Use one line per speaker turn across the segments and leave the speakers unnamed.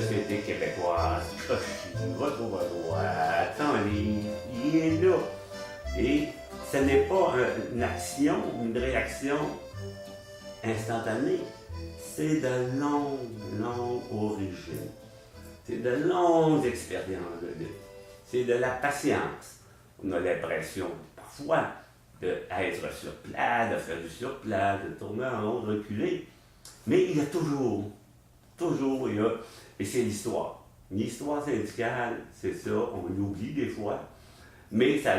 société québécoise, Cauchy, Retour à droite, il est là. Et ce n'est pas une action, une réaction instantanée. C'est de longues origines. C'est de longues expériences de vie. C'est de la patience. On a l'impression, parfois, d'être sur plat, de faire du surplat, de tourner en rond, de reculer. Mais il y a toujours, et c'est l'histoire. L'histoire syndicale, c'est ça, on l'oublie des fois, mais ça a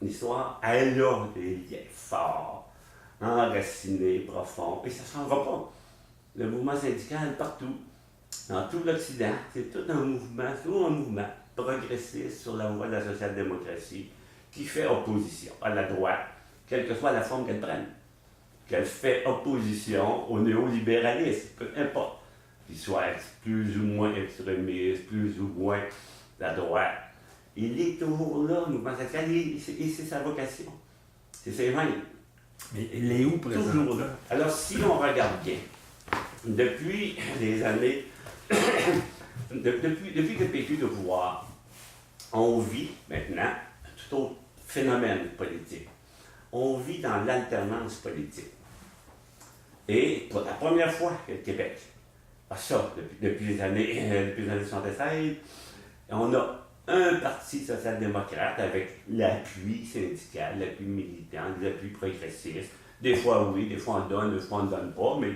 une histoire, elle a des liens forts, enracinés, profonds, et ça ne changera pas. Le mouvement syndical, partout, dans tout l'Occident, c'est tout un mouvement progressiste sur la voie de la social-démocratie qui fait opposition à la droite, quelle que soit la forme qu'elle prenne. Qu'elle fait opposition au néolibéralisme, peu importe, qu'il soit plus ou moins extrémiste, plus ou moins la droite. Il est toujours là, le mouvement syndical, et c'est sa vocation. C'est ses veines.
Mais il est où présentement?
Toujours là. Alors, si on regarde bien, depuis les années, depuis que le PQ est au pouvoir, on vit maintenant un tout autre phénomène politique. On vit dans l'alternance politique. Et pour la première fois que le Québec a ça, depuis les années 76, on a un parti social-démocrate avec l'appui syndical, l'appui militant, l'appui progressiste. Des fois oui, des fois on donne, des fois on ne donne pas. Mais,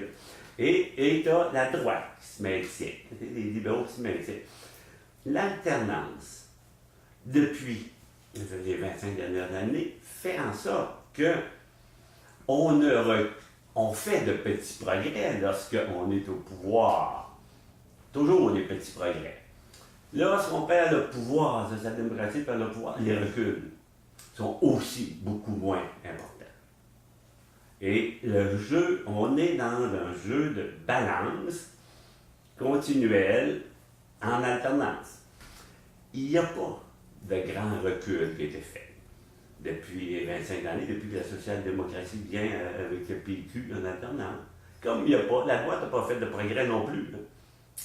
et tu as la droite qui se maintient, les libéraux qui se maintiennent. L'alternance, depuis les 25 dernières années, fait en sorte que on fait de petits progrès lorsqu'on est au pouvoir. Toujours des petits progrès. Lorsqu'on perd le pouvoir, la démocratie perd le pouvoir, les reculs sont aussi beaucoup moins importants. Et le jeu, on est dans un jeu de balance continuelle en alternance. Il n'y a pas de grand recul qui a été fait depuis les 25 années, depuis que la social-démocratie vient avec le PQ en alternance. Comme il n'y a pas, la droite n'a pas fait de progrès non plus. Là.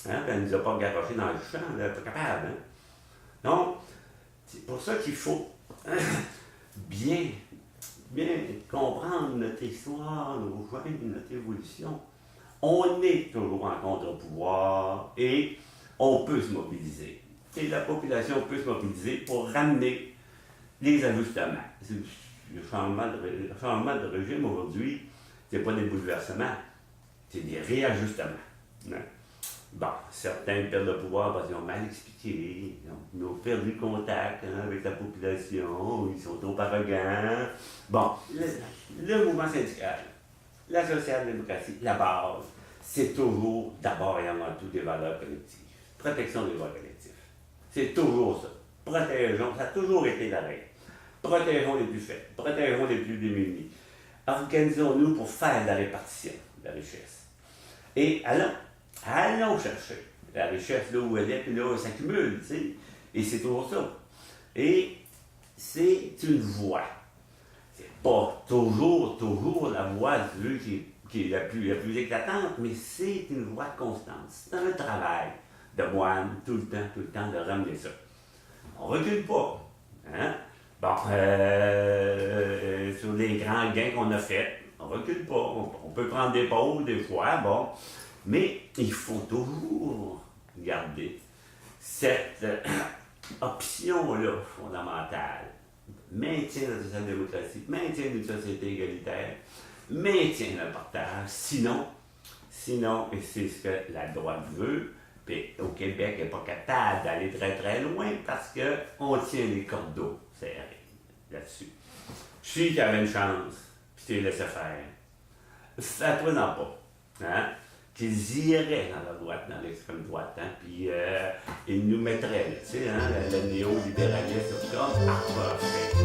Hein? Elle ne nous a pas garoché dans le champ, elle n'est pas capable. Hein? Donc, c'est pour ça qu'il faut bien comprendre notre histoire, nos gènes, notre évolution. On est toujours en contre-pouvoir et on peut se mobiliser. Et la population peut se mobiliser pour ramener les ajustements. Le changement de régime aujourd'hui, ce n'est pas des bouleversements, c'est des réajustements. Hein? Bon, certains perdent le pouvoir parce qu'ils ont mal expliqué, ils ont perdu contact avec la population, ils sont trop arrogants. Bon, le mouvement syndical, la social-démocratie, la base, c'est toujours d'abord et avant tout des valeurs collectives. Protection des valeurs collectives. C'est toujours ça. Protégeons, ça a toujours été la règle. Protégeons les plus faibles, protégeons les plus démunis. Organisons-nous pour faire la répartition de la richesse. Et allons chercher la richesse là où elle est, puis là, elle s'accumule, tu sais. Et c'est toujours ça. Et c'est une voie. C'est pas toujours la voie de Dieu qui est la plus éclatante, mais c'est une voie constante. C'est un travail de moine, tout le temps, de ramener ça. On ne recule pas. Hein? Bon, sur les grands gains qu'on a faits, on ne recule pas. On peut prendre des pauses des fois, bon. Mais il faut toujours garder cette option-là fondamentale. Maintien de la social-démocratie, maintien d'une société égalitaire, maintien d'un partage. Sinon, et c'est ce que la droite veut, puis au Québec, elle n'est pas capable d'aller très très loin parce qu'on tient les cordeaux serrés là-dessus. Si tu avais une chance, puis tu les laissais faire, fais-toi-en pas. Hein? Qu'ils iraient dans la droite, dans l'extrême droite, hein? Puis ils nous mettraient, tu sais, hein, le néolibéralisme comme parfait.